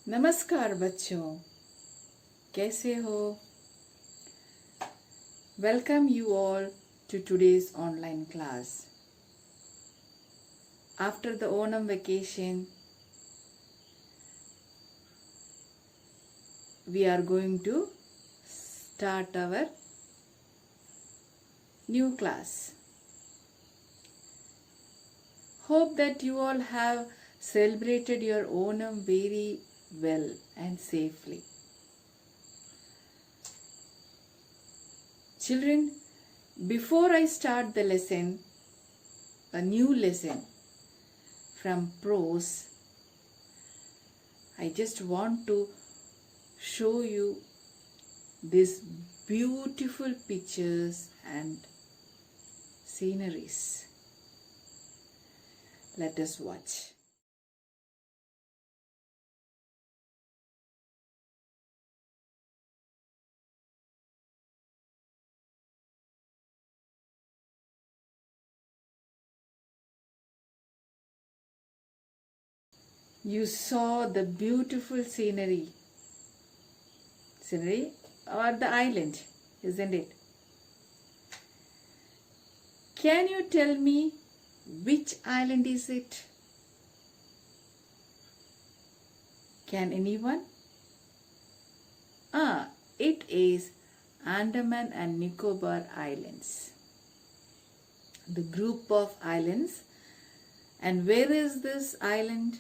नमस्कार बच्चों, कैसे हो? Welcome you all to today's online class. After the Onam vacation, we are going to start our new class. Hope that you all have celebrated your Onam very well and safely. Children, before I start the lesson, a new lesson from prose, I just want to show you these beautiful pictures and sceneries. Let us watch. You saw the beautiful scenery or the island, isn't it? Can you tell me which island is it? Can anyone? It is Andaman and Nicobar Islands. The group of islands. And where is this island?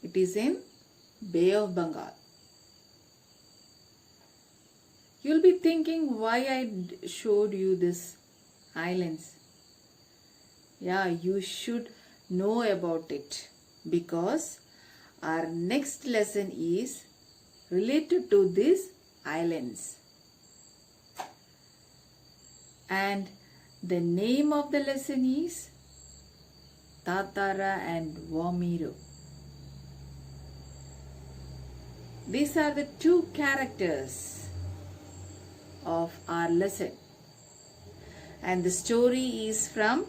It is in Bay of Bengal. You'll be thinking why I showed you this islands. Yeah, you should know about it because our next lesson is related to these islands. And the name of the lesson is Tatara and Wamiro. These are the two characters of our lesson. And the story is from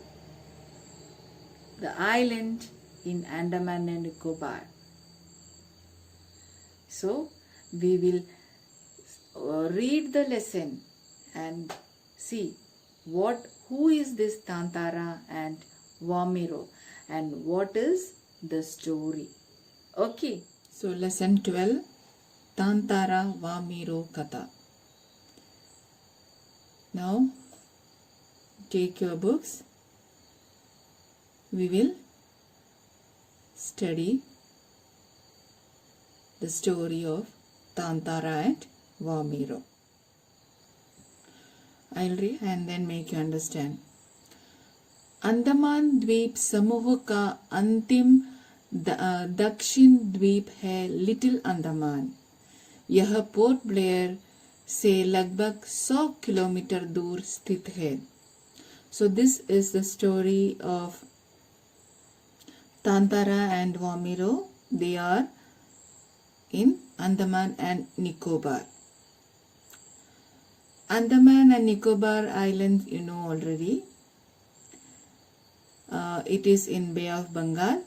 the island in Andaman and Nicobar. So, we will read the lesson and see who is this Tantara and Wamiro and what is the story. Okay, so lesson 12, Tantara Wamiro Katha. Now, take your books. We will study the story of Tantara and Wamiro. I'll read and then make you understand. Andaman द्वीप समूह का अंतिम दक्षिण द्वीप है little Andaman. यह port Blair से लगभग 100 किलोमीटर दूर स्थित है. So this is the story of Tantara and Wamiro. They are in Andaman and Nicobar. Andaman and Nicobar Islands you know already. It is in Bay of Bengal.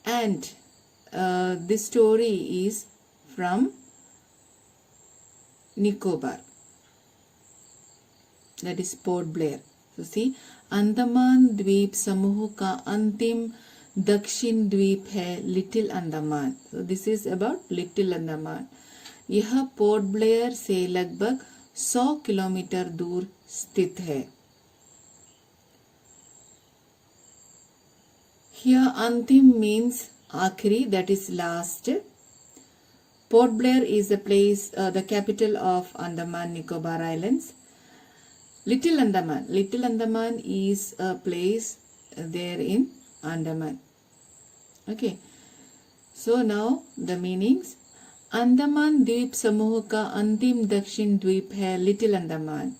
And this story is from Nicobar. That is Port Blair. So see, Andaman द्वीप समूह का अंतिम दक्षिण द्वीप है little Andaman. So this is about little Andaman. यह port Blair से लगभग 100 किलोमीटर दूर स्थित है. Here अंतिम means आखिरी, that is last. Port Blair is the place, the capital of Andaman Nicobar Islands. Little Andaman is a place there in Andaman. Okay. So now the meanings. Andaman द्वीप समूह का अंतिम दक्षिण द्वीप है little Andaman.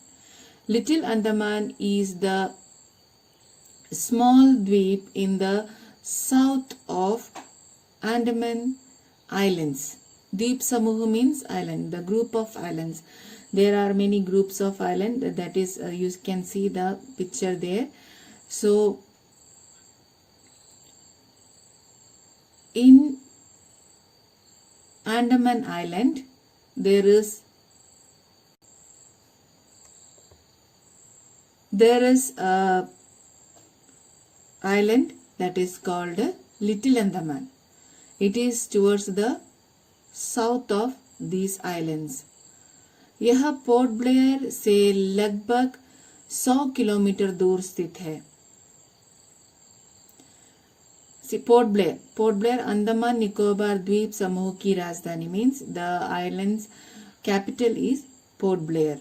Little Andaman is the small dweep in the south of Andaman Islands. Dweep Samuh means island, the group of islands. There are many groups of island, that is you can see the picture there. So in Andaman Island there is a island that is called Little Andaman. It is towards the south of these islands. यह port Blair से लगभग 100 kilometre दूर स्थित है. Port Blair Andaman Nicobar द्वीप समूह की राजधानी means the islands capital is port Blair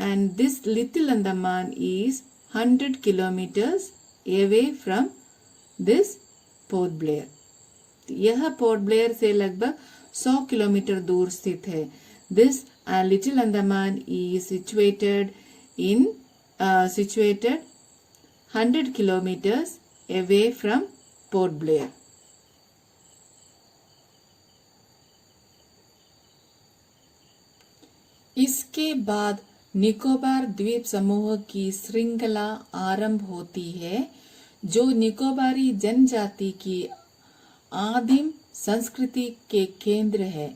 and this Little Andaman is 100 kilometers away from this Port Blair. यह पोर्ट ब्लेयर से लगभग 100 किलोमीटर दूर स्थित है. This Little Andaman is situated 100 kilometers away from Port Blair. इसके बाद निकोबार द्वीप समूह की श्रृंखला आरंभ होती है जो निकोबारी जनजाति की आदिम संस्कृति के केंद्र है.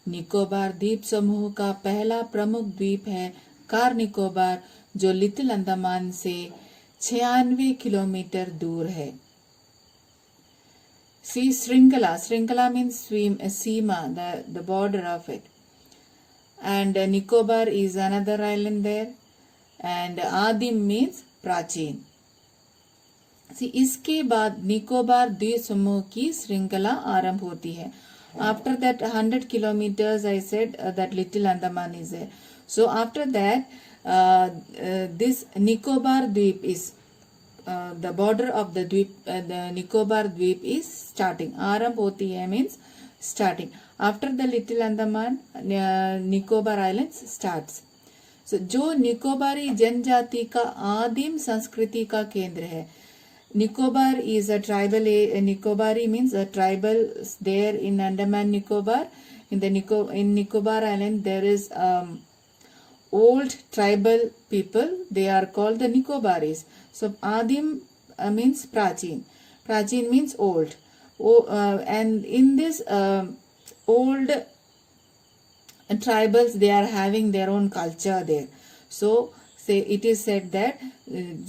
निकोबार द्वीप समूह का पहला प्रमुख द्वीप है कार निकोबार जो लिटिल अंडमान से 96 किलोमीटर दूर है. सी श्रृंखला means Seema the border of it. And Nicobar is another island there, and Adim means प्राचीन. इसके बाद निकोबार द्वीप समूह की श्रृंखला आरंभ होती है. After that 100 kilometers I said that Little Andaman is there. So after that this Nicobar Dweep is the border of the Dweep, the Nicobar Dweep is starting. आरंभ होती है means starting. After the Little Andaman, Nicobar Islands starts. So, जो निकोबारी जनजाति का आदिम संस्कृति का केंद्र है. Nicobar is a tribal. Nicobari means a tribal there in Andaman Nicobar. In Nicobar Island there is old tribal people. They are called the Nicobaris. So Adim means Prachin. Prachin means old. And in this old tribals, they are having their own culture there. So it is said that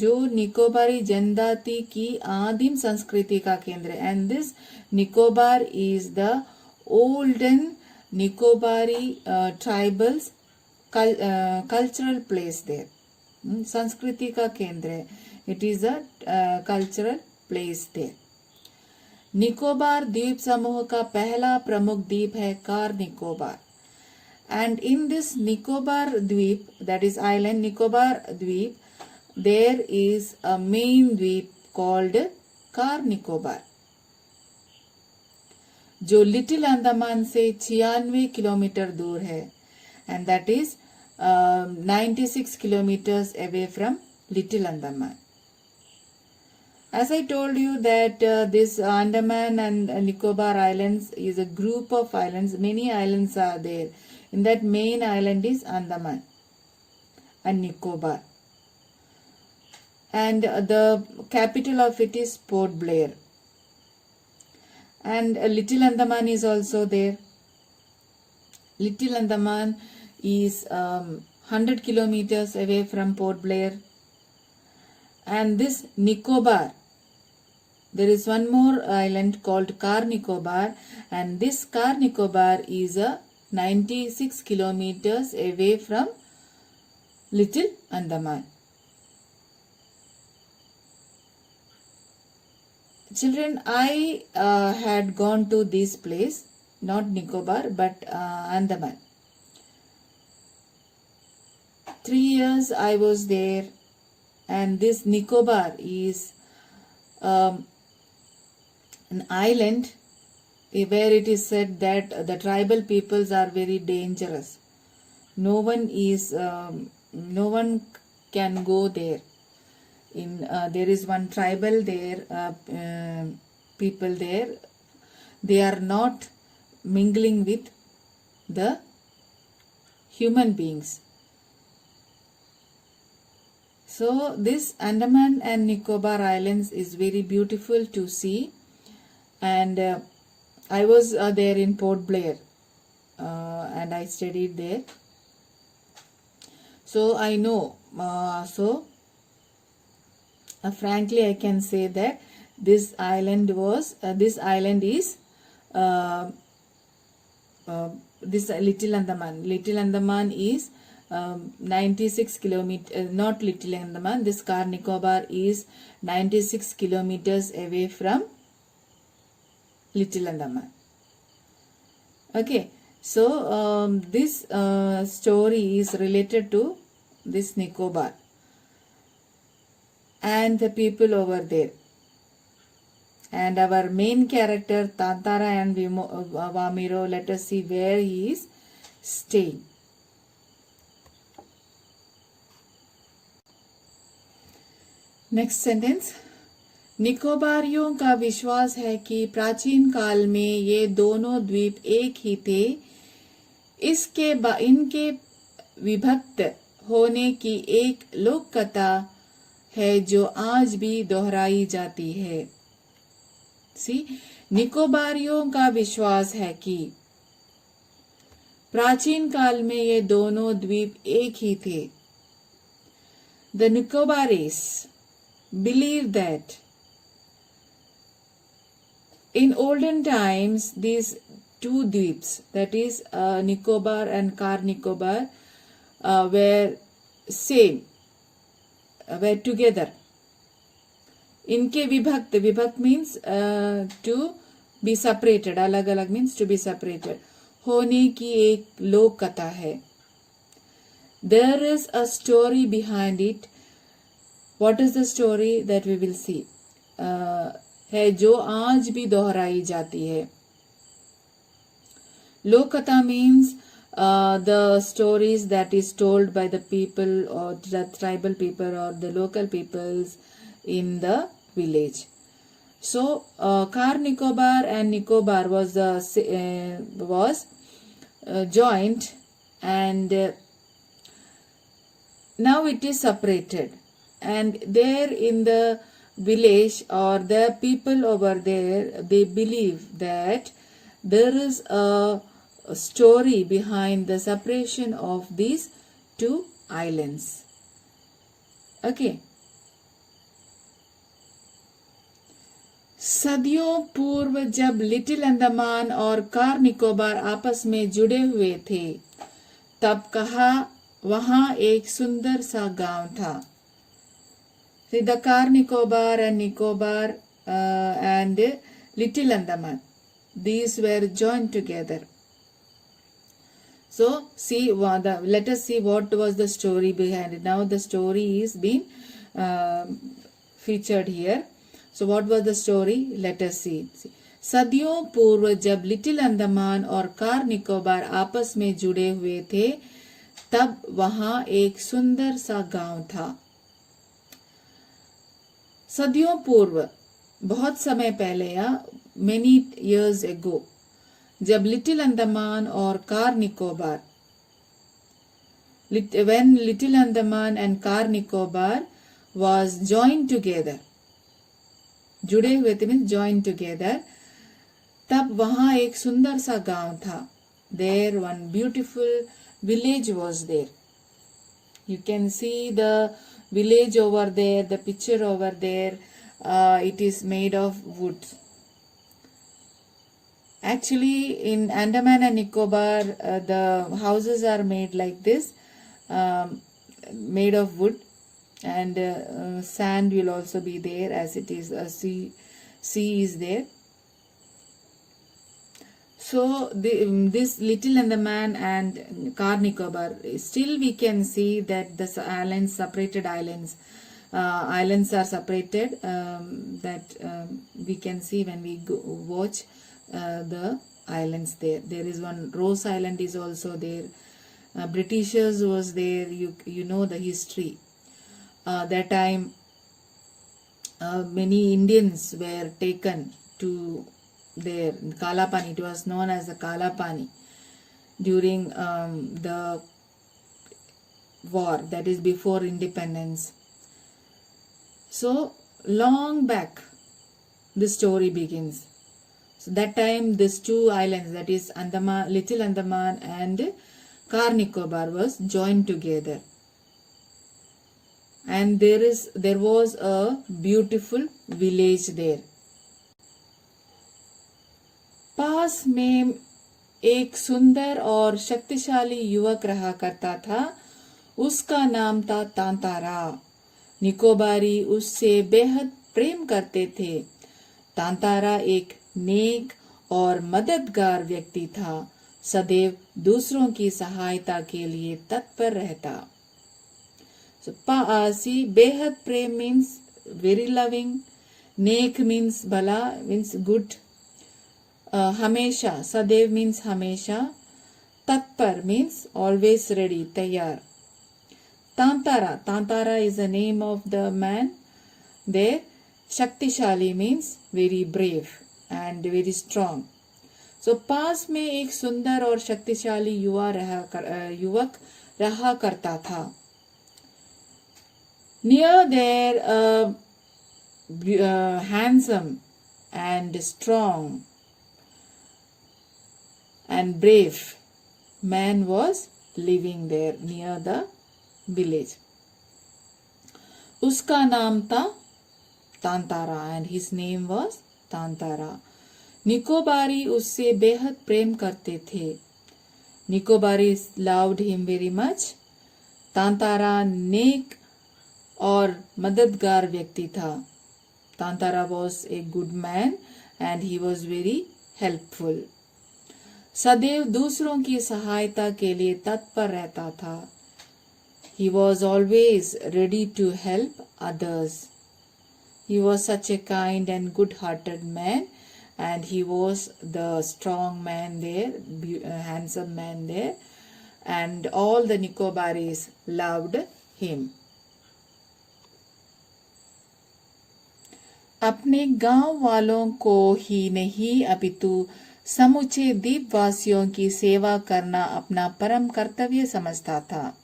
जो निकोबारी जनजाति की आदिम संस्कृति का केंद्र है, and this Nicobar is the olden Nicobaри tribals cultural place there. संस्कृति का केंद्र है. It is a cultural place there. Nicobar द्वीप समूह का पहला प्रमुख द्वीप है car Nicobar. And in this Nicobar Dweep, that is island Nicobar Dweep, there is a main dweep called car Nicobar जो लिटिल अंडमान से 96 किलोमीटर दूर है. And that is 96 kilometers away from Little Andaman. As I told you that this Andaman and Nicobar Islands is a group of islands. Many islands are there. In that main island is Andaman and Nicobar. And the capital of it is Port Blair. And Little Andaman is also there. Little Andaman is 100 kilometers away from Port Blair. And this Nicobar, there is one more island called Car Nicobar, and this Car Nicobar is 96 kilometers away from Little Andaman. Children, I had gone to this place, not Nicobar but Andaman. 3 years I was there, and this Nicobar is an island where it is said that the tribal peoples are very dangerous. No one can go there. There is one tribal there, people there. They are not mingling with the human beings. So this Andaman and Nicobar Islands is very beautiful to see, and I was there in Port Blair, and I studied there. So I know. Frankly, I can say that this island is this Little Andaman. Little Andaman is 96 kilometers, not Little Andaman, this Car Nicobar is 96 kilometers away from Little Andaman. Okay, so this story is related to this Nicobar and the people over there. And our main character Tantara and Vamiro, let us see where he is staying. Next sentence, निकोबारियों का विश्वास है कि प्राचीन काल में ये दोनों द्वीप एक ही थे। इनके विभक्त होने की एक लोक कथा है जो आज भी दोहराई जाती है। निकोबारियों का विश्वास है कि प्राचीन काल में ये दोनों द्वीप एक ही थे। The Nicobaris believe that in olden times these two dweeps, that is Nicobar and Car Nicobar, were same, were together. इनके विभक्त means to be separated, अलग अलग means to be separated, होने की एक लोक कथा है। There is a story behind it. What is the story that we will see? है जो आज भी दोहराई जाती है। लोक कथा means the stories that is told by the people or the tribal people or the local peoples in the village. So Car Nicobar and Nicobar was joined, and now it is separated, and there in the village or the people over there, they believe that there is a story behind the separation of these two islands. Okay. सदियों पूर्व जब little Andaman और car Nicobar आपस में जुड़े हुए थे, तब कहा वहां एक सुंदर सा गांव था। The Car Nicobar and Nicobar and Little Andaman, these were joined together. So let us see what was the story behind it. Now the story is being featured here. So what was the story? Let us see. सदियों पूर्व जब little Andaman और car Nicobar आपस में जुड़े हुए थे, तब वहां एक सुंदर सा गांव था। सदियों पूर्व, बहुत समय पहले, या many years ago, जब लिटिल अंडमान और car Nicobar, when Little Andaman and Car Nicobar was joined together, जुड़े हुए थे means joined together, तब वहां एक सुंदर सा गांव था। There one beautiful village was there. You can see the village over there, the picture over there. It is made of wood. Actually, in Andaman and Nicobar, the houses are made like this, made of wood, and sand will also be there, as it is a sea is there. So this Little Andaman and Car Nicobar, still we can see that the islands, separated islands, islands are separated, that we can see when we watch the islands there. There is one Rose Island is also there. Britishers was there. You know the history. That time many Indians were taken to there, Kalapani. It was known as the Kalapani during the war, that is before independence. So long back the story begins. So that time these two islands, that is Andaman, Little Andaman and Car Nicobar, was joined together. And there was a beautiful village there. पास में एक सुंदर और शक्तिशाली युवक रहा करता था. उसका नाम था तांतारा. निकोबारी उससे बेहद प्रेम करते थे. तांतारा एक नेक और मददगार व्यक्ति था. सदैव दूसरों की सहायता के लिए तत्पर रहता. So, see, बेहद प्रेम means very loving. नेक means भला, means good. हमेशा, सदैव means हमेशा. तत्पर means always ready, तैयार. Tantara is the name of the man there. शक्तिशाली means very brave and very strong. So, पास में एक सुंदर और शक्तिशाली युवक रहा करता था. Near there, a handsome and strong and brave man was living there near the village. उसका नाम था तांतारा and his name was तांतारा. Nicobari उससे बेहद प्रेम करते थे. Nicobari loved him very much. तांतारा नेक और मददगार व्यक्ति था. तांतारा was a good man and he was very helpful. सदैव दूसरों की सहायता के लिए तत्पर रहता था. He was always ready to help others. He was such a kind and good-hearted man, and he was the strong man there, handsome man there, and all the Nicobaris loved him. अपने गांव वालों को ही नहीं अपितु समूचे द्वीपवासियों की सेवा करना अपना परम कर्तव्य समझता था.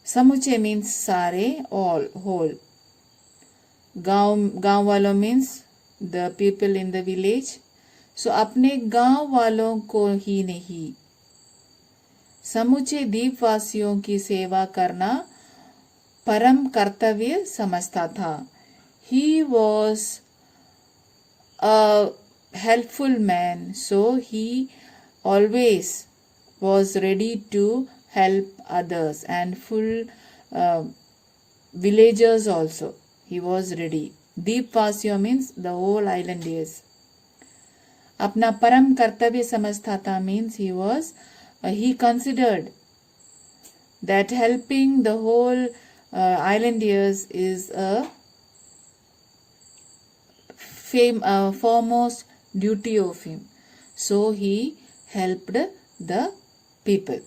समूचे मीन्स सारे, all, whole. गांव वालों means the people in the village. So अपने गांव वालों को ही नहीं, समूचे द्वीपवासियों की सेवा करना परम कर्तव्य समझता था. He was a helpful man, so he always was ready to help others and full villagers also. He was ready. Deepvasiya means the whole islanders. अपना परम कर्तव्य समझता था means he considered that helping the whole islanders is a foremost duty of him. So he helped the people.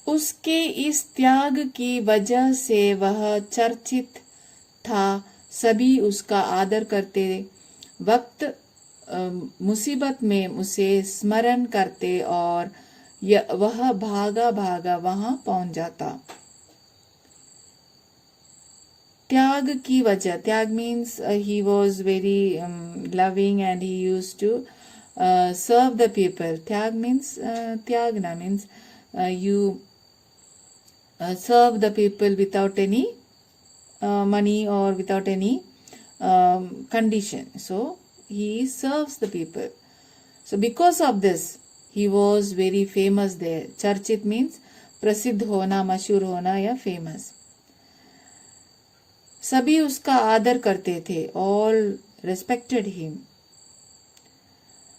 उसके इस त्याग की वजह से वह चर्चित था. सभी उसका आदर करते वक्त मुसीबत में उसे स्मरण करते और वह भागा भागा वहां पहुंच जाता. त्याग की वजह, त्याग means he was very loving and he used to serve the people. त्याग means tyagna means you serve the people without any money or without any condition. So he serves the people. So because of this he was very famous there. Charchit means प्रसिद्ध होना, मशहूर होना या famous. सभी उसका आदर करते थे. All respected him.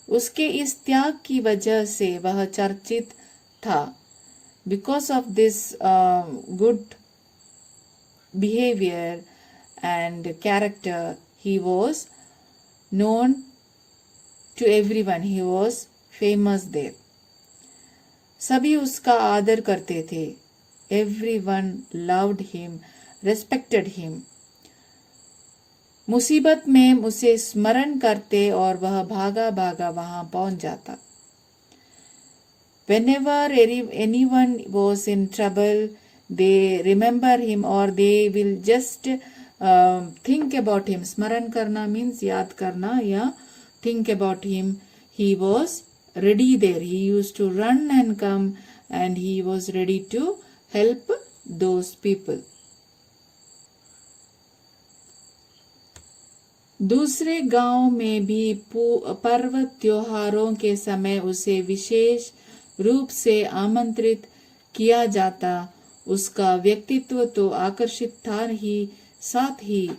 उसके इस त्याग की वजह से वह चर्चित था. Because of this good behavior and character, he was known to everyone. He was famous there. सभी उसका आदर करते थे. Everyone loved him, respected him. मुसीबत में उसे स्मरण करते और वह भागा भागा वहां पहुंच जाता. Whenever anyone was in trouble, they remember him or they will just think about him. Smaran karna means yaad karna ya think about him. He was ready there. He used to run and come and he was ready to help those people. दूसरे गांव में भी पर्व त्योहारों के समय उसे विशेष रूप से आमंत्रित किया जाता. उसका व्यक्तित्व तो आकर्षित था ही, साथ ही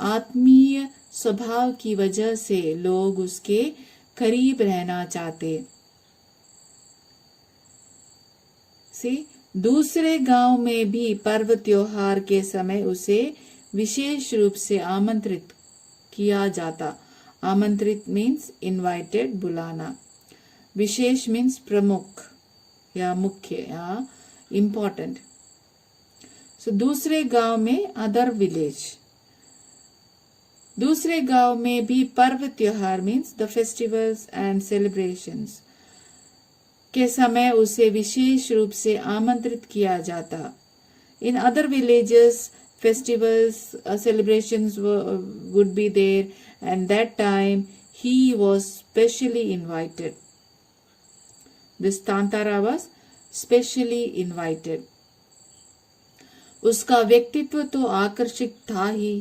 आत्मीय स्वभाव की वजह से लोग उसके करीब रहना चाहते. दूसरे गांव में भी पर्व त्योहार के समय उसे विशेष रूप से आमंत्रित किया जाता. आमंत्रित मीन्स इनवाइटेड, बुलाना. विशेष मीन्स प्रमुख या मुख्य या इम्पोर्टेंट. सो दूसरे गांव में, अदर विलेज. दूसरे गांव में भी पर्व त्योहार means the festivals and celebrations के समय उसे विशेष रूप से आमंत्रित किया जाता. In other villages festivals, celebrations would be there, and that time he was specially invited. This Tantara was specially invited. उसका व्यक्तित्व तो आकर्षक था ही.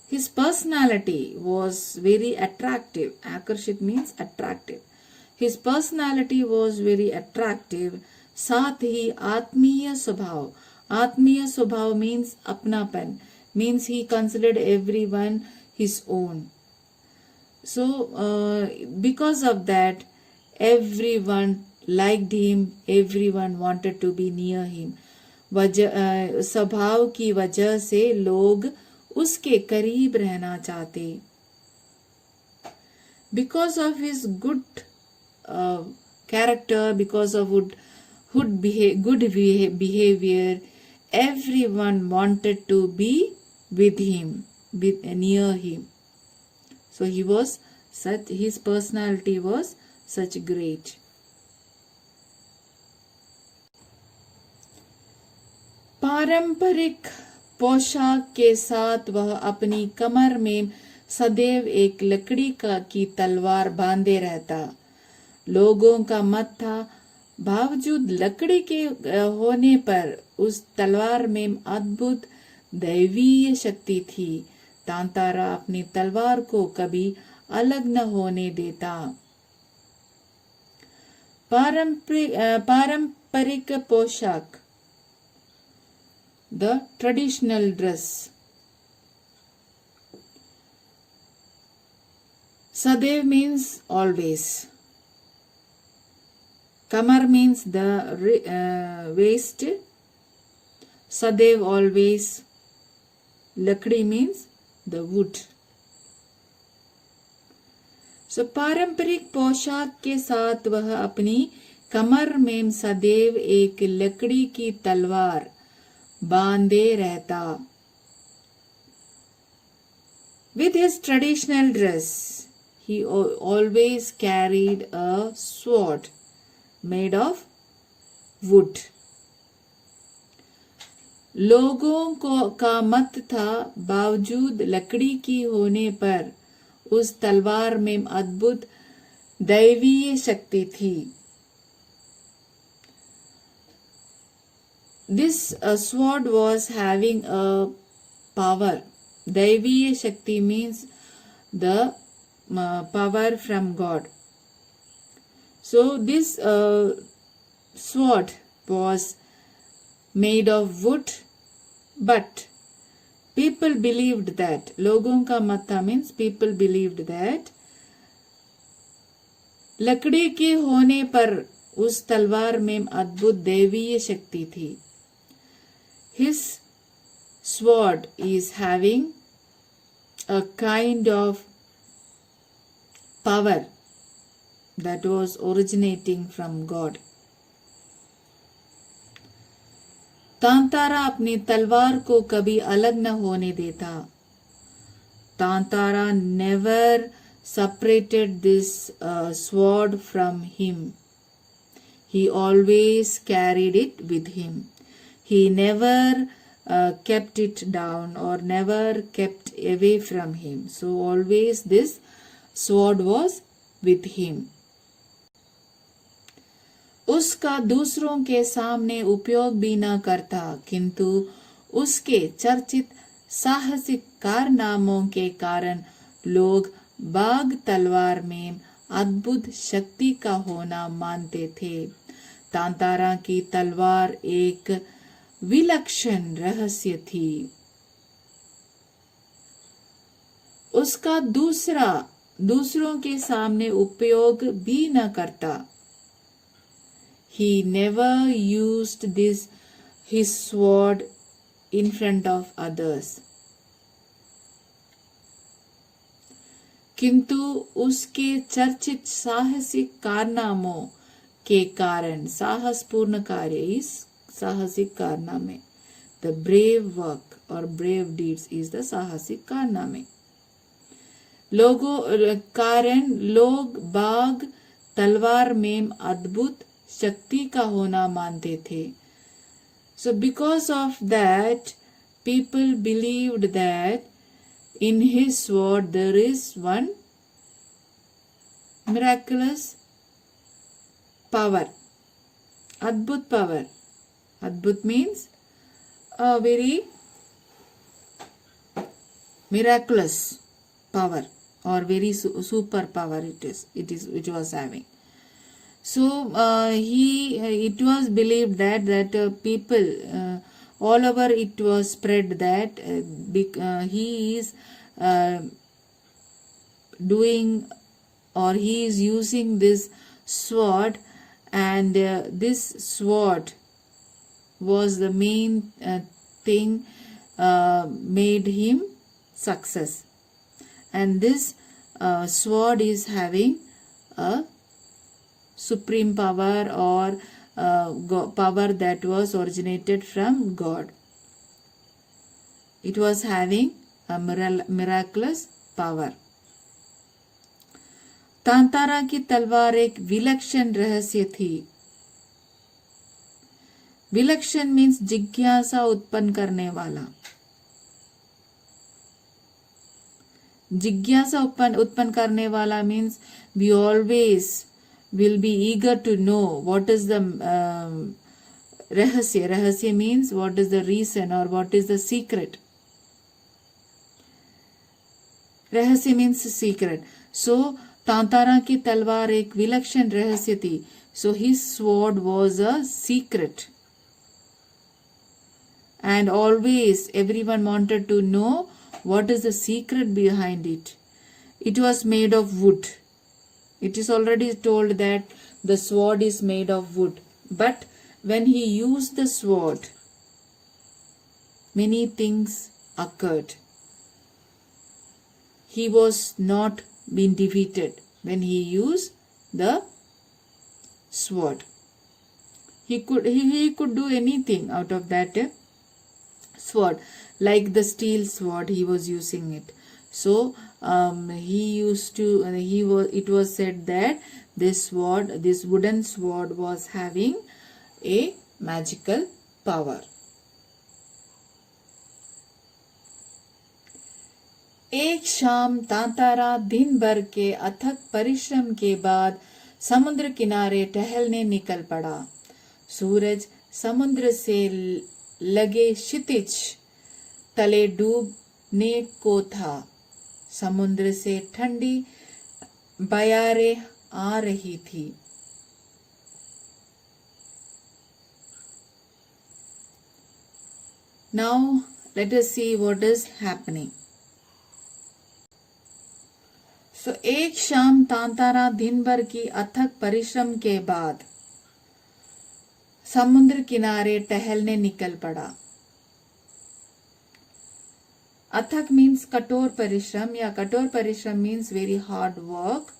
His personality was very attractive. आकर्षित means attractive. His personality was very attractive. साथ ही आत्मीय स्वभाव. आत्मीय स्वभाव means अपनापन, means he considered everyone his own. So because of that, everyone liked him, everyone wanted to be near him. स्वभाव की वजह से लोग उसके करीब रहना चाहते. Because of his good character, because of good behavior, everyone wanted to be with him, near him. So his personality was such great. पारंपरिक पोशाक के साथ वह अपनी कमर में सदैव एक लकड़ी की तलवार बांधे रहता. लोगों का मत था, बावजूद लकड़ी के होने पर उस तलवार में अद्भुत दैवीय शक्ति थी. तांतारा अपनी तलवार को कभी अलग न होने देता. पारंपरिक पोशाक, द ट्रेडिशनल ड्रेस. सदैव means always. Kamar means the waist. Sadev always. Lakdi means the wood. So पारंपरिक पोशाक के साथ वह अपनी कमर में सदैव एक लकड़ी की तलवार बांधे रहता. With his traditional dress, he always carried a sword made of wood. लोगों का मत था, बावजूद लकड़ी की होने पर उस तलवार में अद्भुत दैवीय शक्ति थी. This sword was having a power. दैवीय शक्ति means the power from God. So this sword was made of wood, but people believed that, लोगों का मत था means people believed that, लकड़ी के होने पर उस तलवार में अद्भुत दैवीय शक्ति थी. His sword is having a kind of power that was originating from God. तांतारा अपनी तलवार को कभी अलग न होने देता. तांतारा never separated this sword from him. He always carried it with him. He never kept it down or never kept away from him. So always this sword was with him. उसका दूसरों के सामने उपयोग भी न करता, किंतु उसके चर्चित साहसिक कारनामों के कारण लोग बाघ तलवार में अद्भुत शक्ति का होना मानते थे। तांतारा की तलवार एक विलक्षण रहस्य थी। उसका दूसरों के सामने उपयोग भी न करता। He never used his sword in front of others. किंतु उसके चर्चित साहसिक कारनामों के कारण, साहसपूर्ण कार्य इस साहसिक कारनामे, the brave work or brave deeds is the साहसिक कारनामे, कारण लोग बाघ तलवार में अद्भुत शक्ति का होना मानते थे. So because of that, people believed that in his sword there is one miraculous power. Adbhut power. Adbhut means a very miraculous power or very super power it was having. So it was believed that people all over it was spread that he is doing or he is using this sword, and this sword was the main thing made him success, and this sword is having a supreme power or power that was originated from God. It was having a miraculous power. तांतारा की तलवार एक विलक्षण रहस्य थी. विलक्षण means जिज्ञासा उत्पन्न करने वाला. जिज्ञासा उत्पन्न करने वाला means we always will be eager to know what is the rahasya. Rahasya means what is the reason or what is the secret. Rahasya means secret. So तांतारा की तलवार एक विलक्षण रहस्य थी. So his sword was a secret, and always everyone wanted to know what is the secret behind it. It was made of wood. It is already told that the sword is made of wood. But when he used the sword, many things occurred. He was not been defeated when he used the sword. He could do anything out of that sword, like the steel sword he was using it. So it was said that this wooden sword was having a magical power. एक शाम तांतारा दिन भर के अथक परिश्रम के बाद समुद्र किनारे टहलने निकल पड़ा. सूरज समुद्र से लगे क्षितिज तले डूबने को था. समुद्र से ठंडी बयारें आ रही थी. Now let us see what is happening. So एक शाम तांतारा दिन भर की अथक परिश्रम के बाद समुद्र किनारे टहलने निकल पड़ा. अथक means कठोर परिश्रम, या कठोर परिश्रम means very hard work.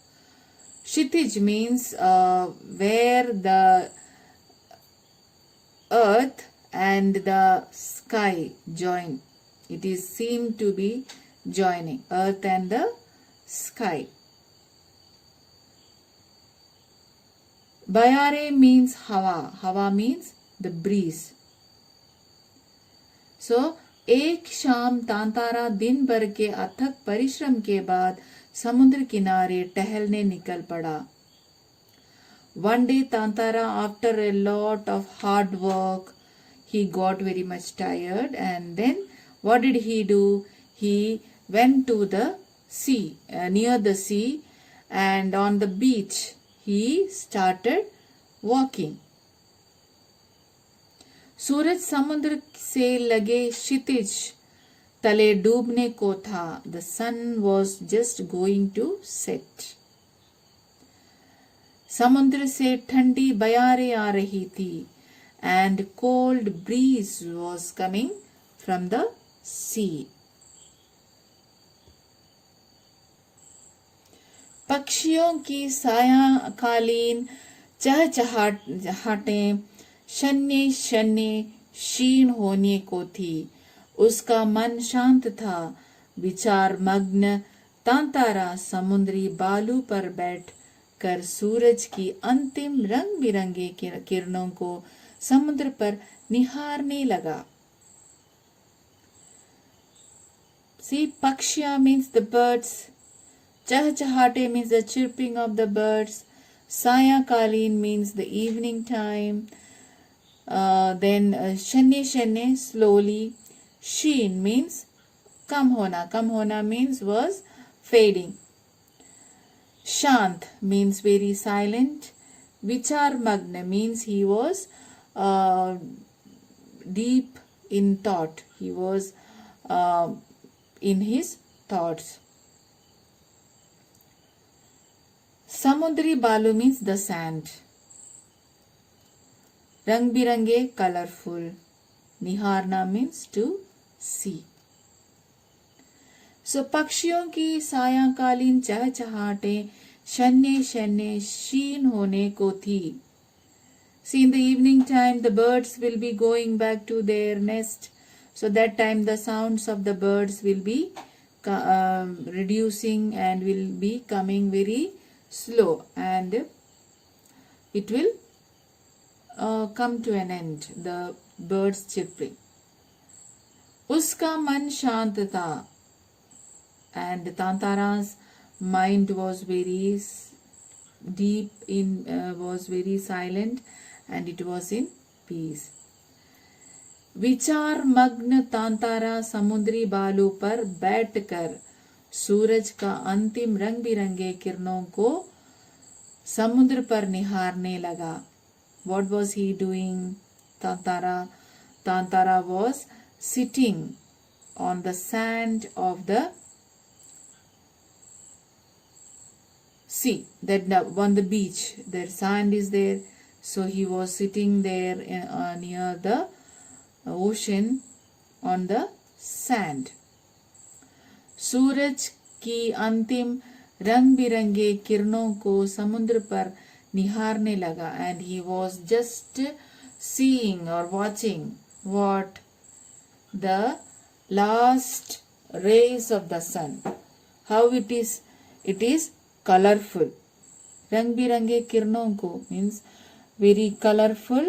Kshitij means where the earth and the sky join. It is seemed to be joining earth and the sky. Bayare means hawa. Hawa means the breeze. सो एक शाम तांतारा दिन भर के अथक परिश्रम के बाद समुद्र किनारे टहलने निकल पड़ा. One day Tantara, after a lot of hard work, he got very much tired, and then what did he do? He went to the sea, near the sea, and on the beach he started walking. सूरज समुद्र से लगे क्षितिज तले डूबने को था. The sun was just going to set. समुद्र से ठंडी बयारें आ रही थी. And cold breeze was coming from the sea. पक्षियों की सायंकालीन चहचहाटें शन्य शन्य क्षीण होने को थी. उसका मन शांत था. विचार मग्न तांतारा समुद्री बालू पर बैठ कर सूरज की अंतिम रंग बिरंगे किरणों को समुद्र पर निहारने लगा. See, Pakshya means the birds. Chahchahate means the chirping of the birds. Sayakalin means the evening time. Then Shanye Shanye, slowly. Sheen means kam hona. Kam hona means was fading. Shant means very silent. Vichar Magna means he was deep in thought. He was in his thoughts. Samudri Balu means the sand. Rang birange, colorful. Niharna means to see. So पक्षियों की सायंकालीन चहचहाटें शन्य शन्य क्षीण होने को थी. See, in the evening time the birds will be going back to their nest. So that time the sounds of the birds will be reducing and will be coming very slow, and it will come to an end, the birds chirping. Uska man shant tha, and Tantara's mind was very deep in, was very silent, and it was in peace. विचार मग्न तांतारा समुद्री बालू पर बैठकर सूरज का अंतिम रंग बिरंगे किरणों को समुद्र पर निहारने लगा. What was he doing? Tantara was sitting on the sand of the sea, that on the beach. There sand is there, so he was sitting there near the ocean on the sand. सूरज की अंतिम रंग बिरंगे किरणों को समुद्र पर निहारने लगा, and he was just seeing or watching what the last rays of the sun, how it is colorful. रंग बिरंगे किरणों को means very colorful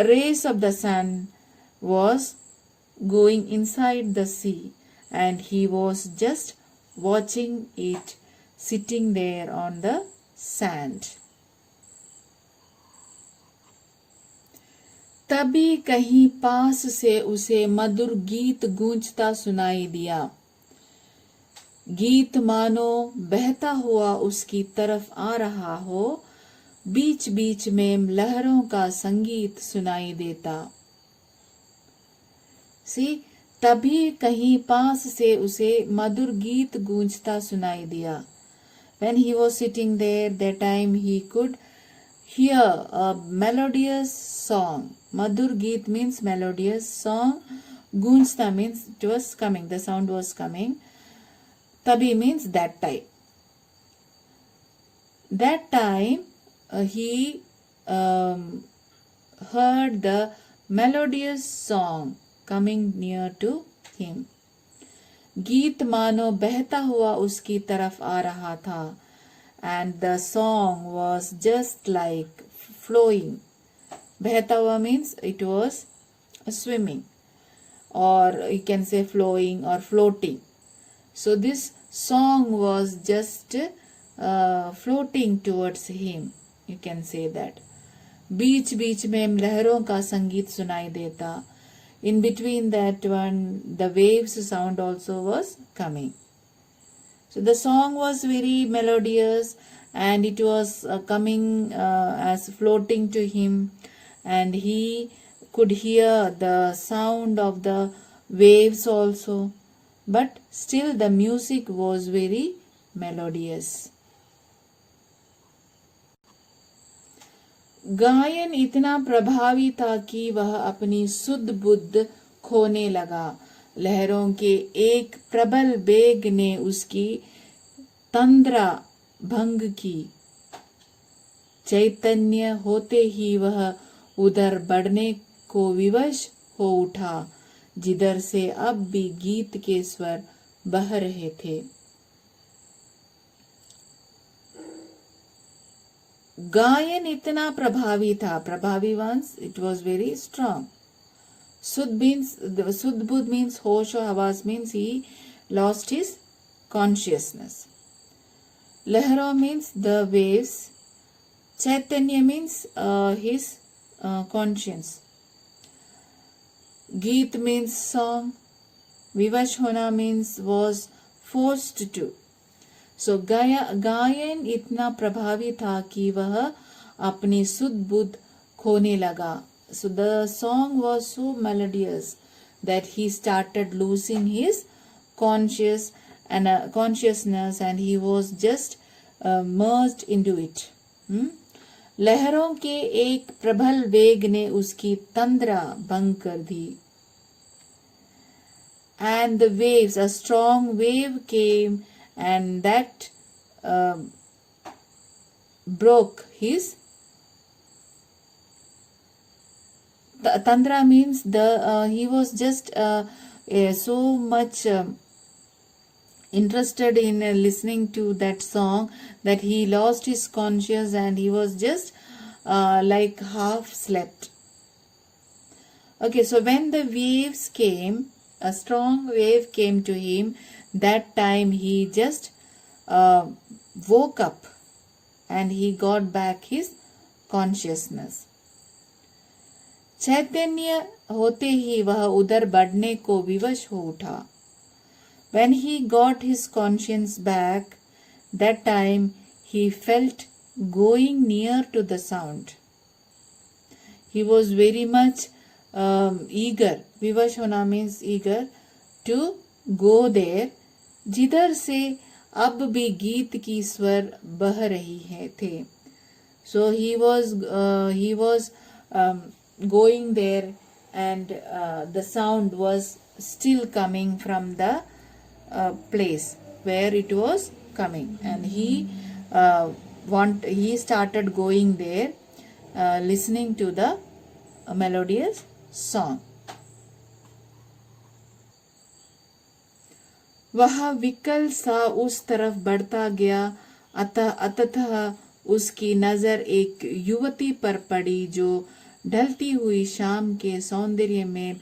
rays of the sun was going inside the sea, and he was just watching it sitting there on the sand. तभी कहीं पास से उसे मधुर गीत गूंजता सुनाई दिया. गीत मानो बहता हुआ उसकी तरफ आ रहा हो. बीच बीच में लहरों का संगीत सुनाई देता. See, तभी कहीं पास से उसे मधुर गीत गूंजता सुनाई दिया. When he was sitting there, that time he could hear a melodious song. Madhur Geet means melodious song. Gunjta means it was coming, the sound was coming. Tabi means that time. That time he heard the melodious song coming near to him. गीत मानो बहता हुआ उसकी तरफ आ रहा था, and the song was just like flowing. बहता हुआ means it was swimming. or you can say flowing or floating. So this song was just floating towards him, you can say that. बीच बीच में लहरों का संगीत सुनाई देता. In between that one, the waves sound also was coming. So the song was very melodious, and it was coming as floating to him, and he could hear the sound of the waves also, but still the music was very melodious. गायन इतना प्रभावी था कि वह अपनी सुध बुद्ध खोने लगा. लहरों के एक प्रबल वेग ने उसकी तंद्रा भंग की. चैतन्य होते ही वह उधर बढ़ने को विवश हो उठा, जिधर से अब भी गीत के स्वर बह रहे थे. गायन इतना प्रभावी था. प्रभावी means it was very strong. Sudbudh means hosh or havas means he lost his consciousness. Lehra means the waves. Chaitanya means his conscience. Geet means song. Vivash hona means was forced to. So गायन इतना प्रभावी था कि वह अपनी सुध बुद्ध खोने लगा. So the song was so melodious that he started losing his consciousness, and he was just merged into it. लहरों के एक प्रबल वेग ने उसकी तंद्रा भंग कर दी. And the waves, a strong wave came, and that broke his. Tandra means he was just so much interested in listening to that song that he lost his conscience, and he was just like half slept. Okay, so when the waves came, a strong wave came to him, that time he just woke up and he got back his consciousness. चैतन्य होते ही वह उधर बढ़ने को विवश हो उठा. When he got his conscience back, that time he felt going near to the sound. He was very much eager. विवश होना means eager to go there, जिधर से अब भी गीत की स्वर बह रही है थे. So he was going there, and the sound was still coming from the place where it was coming, and he started going there, listening to the melodious song. वह विकल सा उस तरफ बढ़ता गया. अतः उसकी नजर एक युवती पर पड़ी जो ढलती हुई शाम के सौंदर्य में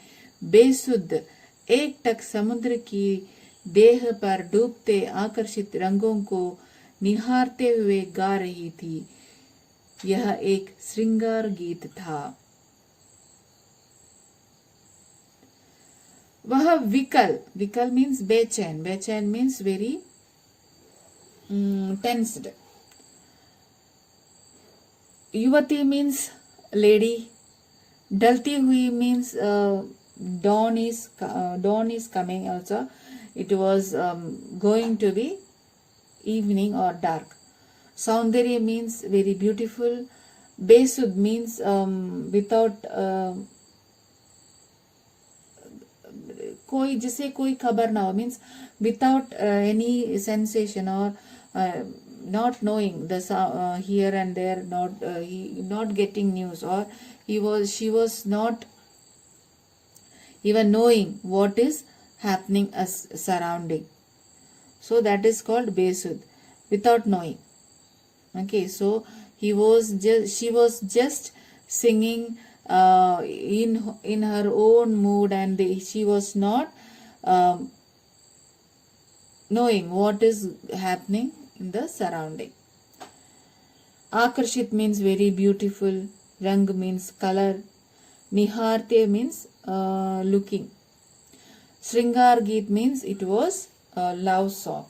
बेसुध एकटक समुद्र की देह पर डूबते आकर्षित रंगों को निहारते हुए गा रही थी. यह एक श्रृंगार गीत था. वह विकल means बेचैन. बेचैन means very tensed. युवती means lady. ढलती हुई means dawn is coming also. It was going to be evening or dark. Saundarya means very beautiful. Besud means without कोई जिसे कोई खबर ना हो, means without any sensation or not knowing the here and there, not getting news, or she was not even knowing what is happening as surrounding. So that is called besud, without knowing. Okay, so she was just singing in her own mood, and she was not knowing what is happening in the surrounding. Akarshit means very beautiful. Rang means color. Niharte means looking. Shringar Geet means it was a love song.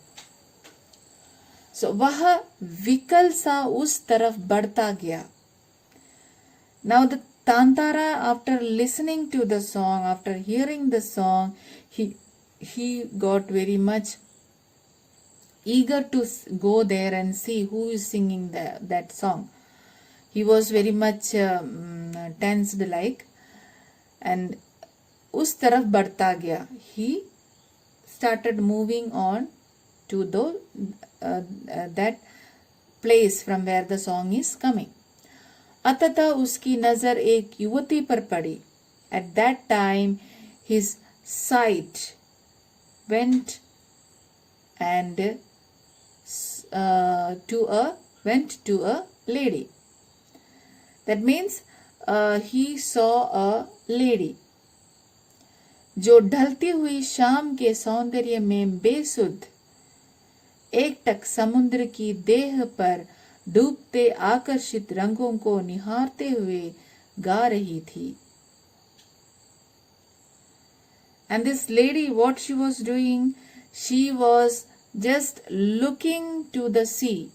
So वह विकल सा उस तरफ बढ़ता गया. Now the Tantara, after listening to the song, after hearing the song, he got very much eager to go there and see who is singing that song. He was very much tensed like, and us taraf badhta gaya. He started moving on to that place from where the song is coming. अतः उसकी नजर एक युवती पर पड़ी. At that time his sight went to a lady. That means he saw a lady जो ढलती हुई शाम के सौंदर्य में बेसुध एकटक समुद्र की देह पर डूबते आकर्षित रंगों को निहारते हुए गा रही थी. And this lady, what she was doing, she was just looking to the sea.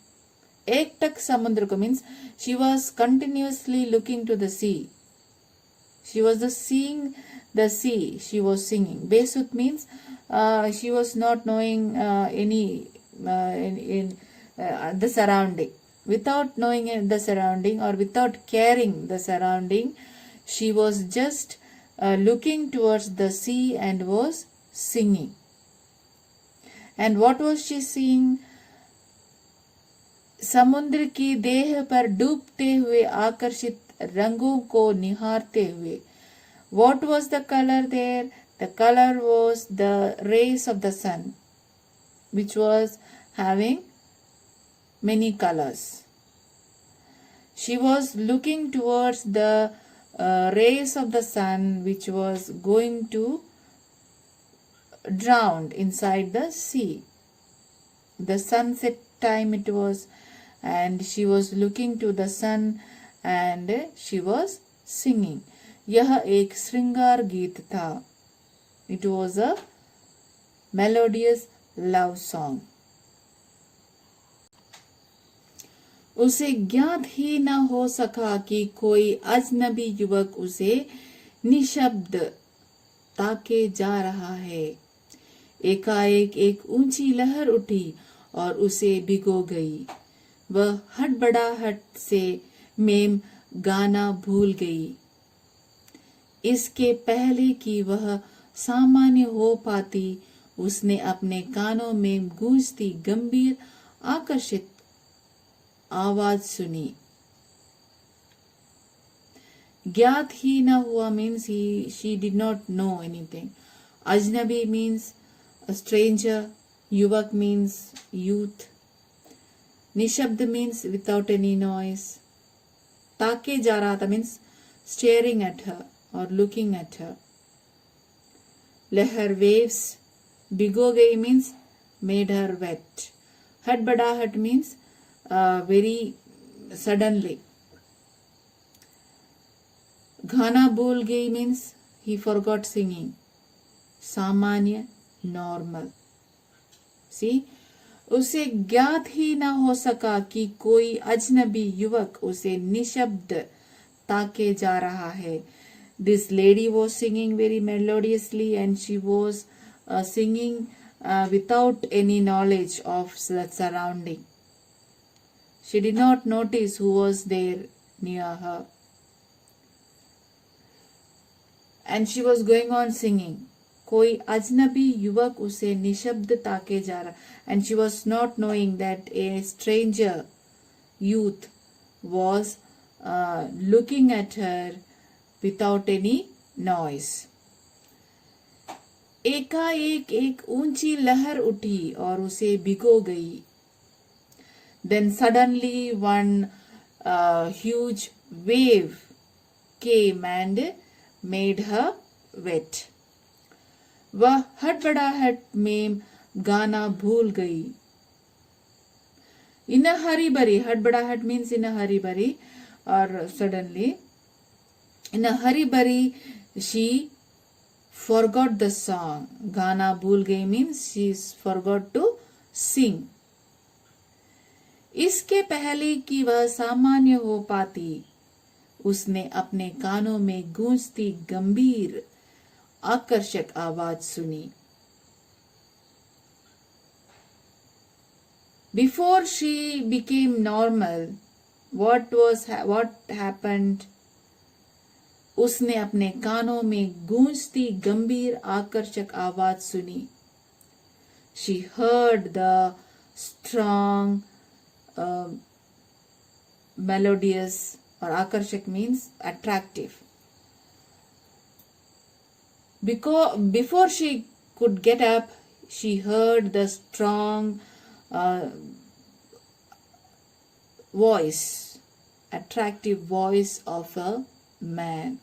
Ektak samudra ko means she was continuously looking to the sea. She was just seeing the sea. She was singing. Besut means she was not knowing any in the surrounding. Without knowing the surrounding or without caring the surrounding, she was just looking towards the sea and was singing. And what was she singing? समुद्र की देह पर डूबते हुए आकर्षित रंगों को निहारते हुए. What was the color there? The color was the rays of the sun, which was having many colors. She was looking towards the rays of the sun, which was going to drown inside the sea. The sunset time it was, and she was looking to the sun and she was singing. यह एक श्रृंगार गीत था. It was a melodious love song. उसे ज्ञात ही न हो सका कि कोई अजनबी युवक उसे निशब्द ताके जा रहा है. एकाएक एक ऊंची लहर उठी और उसे भिगो गई. वह हड़बड़ाहट से मेम गाना भूल गई. इसके पहले कि वह सामान्य हो पाती, उसने अपने कानों में गूंजती गंभीर आकर्षित आवाज सुनी. ज्ञात ही न हुआ means she did not know anything. Ajnabi means a stranger. Yuvak means youth. Nishabd means without any noise. Take ja raha tha means staring at her or looking at her. Lehar waves. Bigo gayi means made her wet. Hadbadahat means very suddenly. Ghana bhul gayi means he forgot singing. Samanya, normal. See, उसे ज्ञात ही न हो सका कि कोई अजनबी युवक उसे निशब्द ताके जा रहा है. This lady was singing very melodiously and she was singing without any knowledge of the surrounding. She did not notice who was there near her. And she was going on singing. कोई अजनबी युवक उसे निशब्द ताके जा रहा. And she was not knowing that a stranger youth was looking at her without any noise. एकाएक एक ऊंची लहर उठी और उसे भिगो गई. Then suddenly one huge wave came and made her wet. वह हड़बड़ाहट में गाना भूल गई. In a hurry-burry, हड़बड़ाहट means in a hurry-burry or suddenly. In a hurry-burry, she forgot the song. गाना भूल गई means she forgot to sing. इसके पहले कि वह सामान्य हो पाती, उसने अपने कानों में गूंजती गंभीर आकर्षक आवाज सुनी. Before she became normal, what happened? उसने अपने कानों में गूंजती गंभीर आकर्षक आवाज सुनी. She heard the strong, melodious, or आकर्षक means attractive. Before she could get up, she heard the strong voice, attractive voice of a man.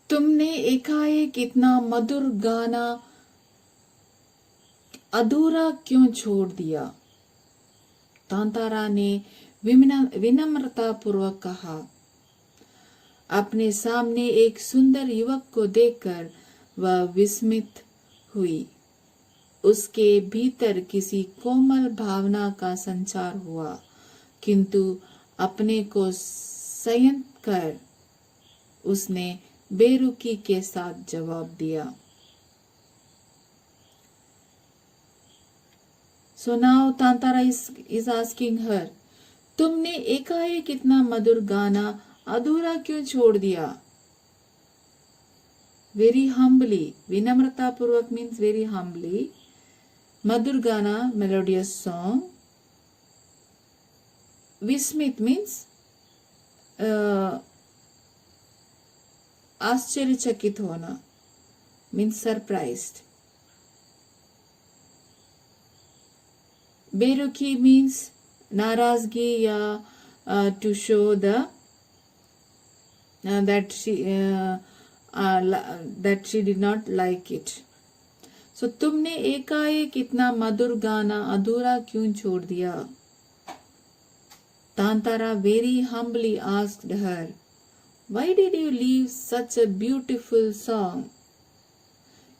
तुमने एकाएक इतना मधुर गाना अधूरा क्यों छोड़ दिया? तांतारा ने विनम्रता पूर्वक कहा. अपने सामने एक सुंदर युवक को देखकर वह विस्मित हुई. उसके भीतर किसी कोमल भावना का संचार हुआ, किंतु अपने को संयत कर उसने बेरुखी के साथ जवाब दिया. So now Tantara is asking her, तुमने एकाएक इतना मधुर गाना अधूरा क्यों छोड़ दिया? Very humbly, विनम्रता पूर्वक means very humbly. मधुर गाना, melodious song. विस्मित means आश्चर्यचकित होना, means surprised. बेरुखी means नाराजगी या to show the that she did not like it. So तुमने एकाएक इतना मधुर गाना अधूरा क्यों छोड़ दिया? Tantara very humbly asked her, why did you leave such a beautiful song?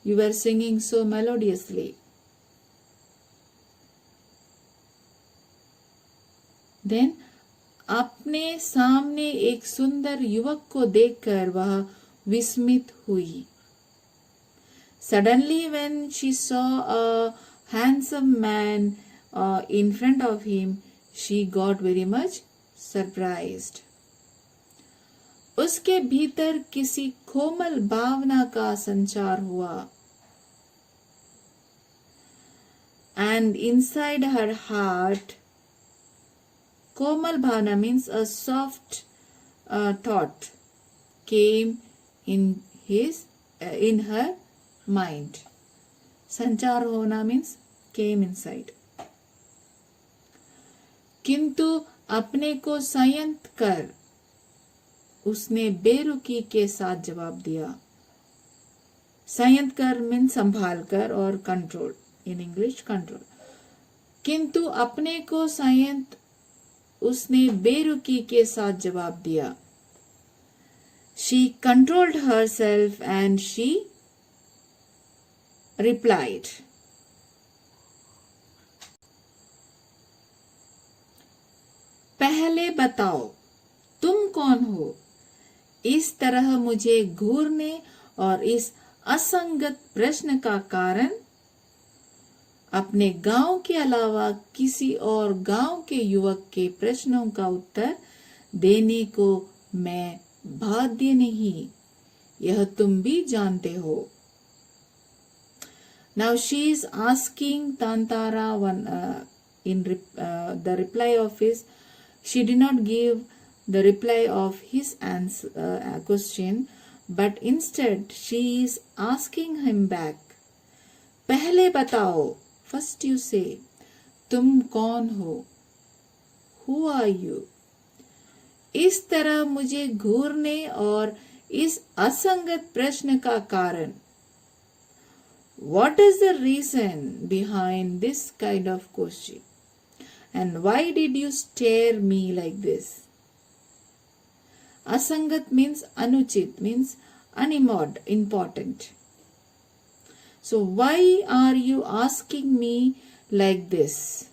You were singing so melodiously. Then अपने सामने एक सुंदर युवक को देखकर वह विस्मित हुई. Suddenly when she saw a handsome man in front of him, she got very much surprised. उसके भीतर किसी कोमल भावना का संचार हुआ. And inside her heart, Komal Bhavna means a soft thought came in her mind. संचार होना means came inside. किंतु अपने को संयत कर उसने बेरुखी के साथ जवाब दिया. संयत कर मीन संभाल कर और कंट्रोल, इन इंग्लिश कंट्रोल. किंतु अपने को संयत उसने बेरुखी के साथ जवाब दिया. She controlled herself and she replied. पहले बताओ तुम कौन हो? इस तरह मुझे घूरने और इस असंगत प्रश्न का कारण? अपने गांव के अलावा किसी और गांव के युवक के प्रश्नों का उत्तर देने को मैं बाध्य नहीं, यह तुम भी जानते हो. Now she is asking Tantara the reply of his. She did not give the reply of his question, but instead she is asking him back. पहले बताओ, first you say, तुम कौन हो? Who are you? इस तरह मुझे घूरने और इस असंगत प्रश्न का कारण, what is the reason behind this kind of question? And why did you stare me like this? Asangat means anuchit, means unimportant. So why are you asking me like this?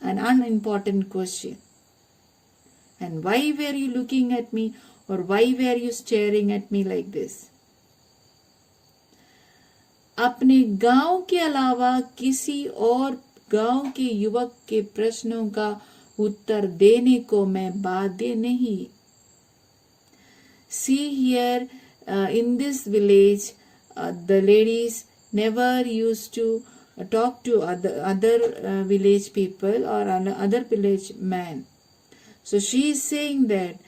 An unimportant question. And why were you looking at me, or why were you staring at me like this? अपने गांव के अलावा किसी और गांव के युवक के प्रश्नों का उत्तर देने को मैं बाध्य नहीं. See here, in this village, the ladies never used to talk to other village people or other village man. So she is saying that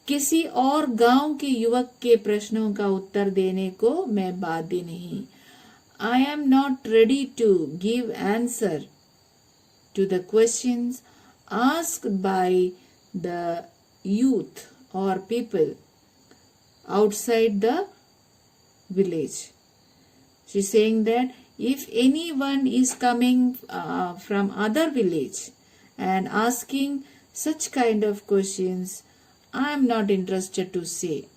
किसी और गांव के युवक के प्रश्नों का उत्तर देने को मैं बाध्य नहीं. I am not ready to give answer to the questions asked by the youth or people outside the village. She is saying that if anyone is coming from other village and asking such kind of questions, I am not interested to say.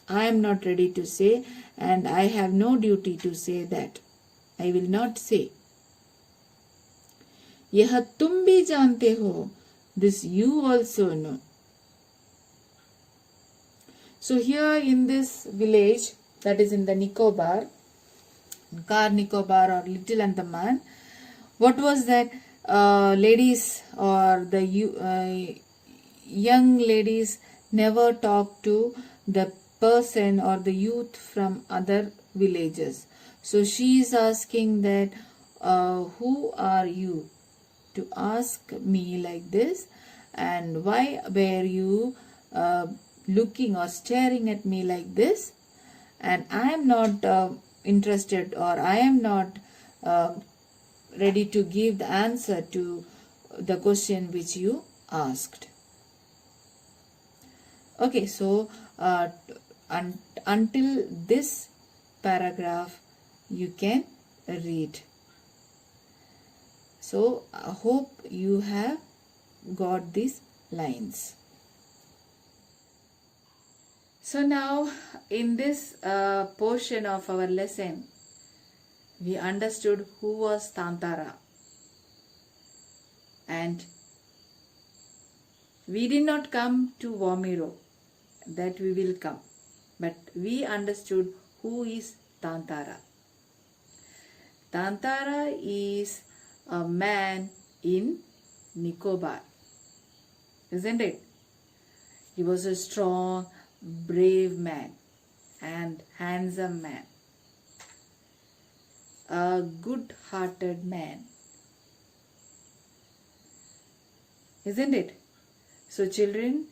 I am not ready to say, and I have no duty to say that. I will not say. यह तुम भी जानते हो. This you also know. So here in this village, that is in the Nicobar, Car Nicobar or Little Andaman, what was that? Ladies or the young ladies never talk to the person or the youth from other villages. So she is asking that, who are you to ask me like this, and why were you looking or staring at me like this, and I am not interested, or I am not ready to give the answer to the question which you asked. Okay, so until this paragraph you can read. So I hope you have got these lines. So now in this portion of our lesson, we understood who was Tantara, and we did not come to Vomero, that we will come, but we understood who is Tantara. Tantara is a man in Nicobar, isn't it? He was a strong, brave man and handsome man, a good-hearted man, isn't it? So children,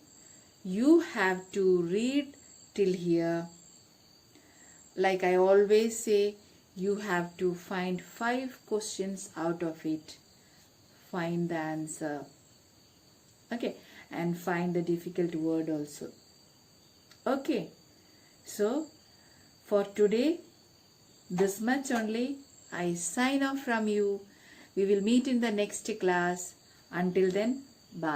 you have to read till here. Like I always say, you have to find 5 questions out of it. Find the answer. Okay, and find the difficult word also. Okay, so for today, this much only. I sign off from you. We will meet in the next class. Until then, bye.